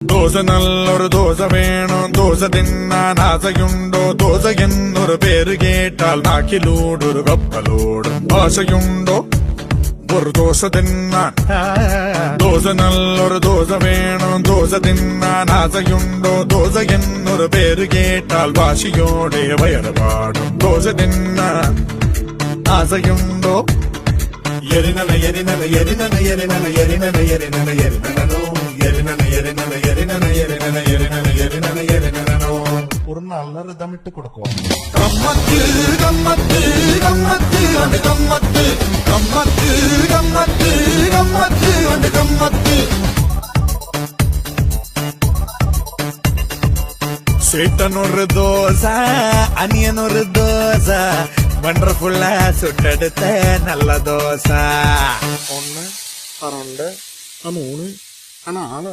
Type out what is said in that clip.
ദോശ നല്ലൊരു ദോശ വേണം ദോശ തിന്നാൻ ആശയുണ്ടോ ദോശ എന്നൊരു പേര് കേട്ടാൽ നാക്കിലൂടൊരു കപ്പലോടും ആശയുണ്ടോ ഒരു ദോശ തിന്നാൻ ദോശ നല്ലൊരു ദോശ വേണം ദോശ തിന്നാൻ ആശയുണ്ടോ ദോശ എന്നൊരു പേര് കേട്ടാൽ വാശിയോടെ വയറ് പാടും ദോശ തിന്നാൻ ആശയുണ്ടോ എരിനന എരിനന എരിനന എരിനന എരിനന എരിനന എരിനനോ എരിനന എരിനന എരിനന എരിനന എരിനന എരിനന എരിനനോ ஒரு நல்ல ரிதமிட்டு கொடுக்கும். கம்மத்து கம்மத்து கம்மத்து அந்த கம்மத்து கம்மத்து கம்மத்து கம்மத்து அந்த கம்மத்து சேட்டன் ஒரு தோசை அனியன் ஒரு தோசை வண்டர்ஃபுல்லா சுட்டெடுத்த நல்ல தோசை 1, 2, 3, 4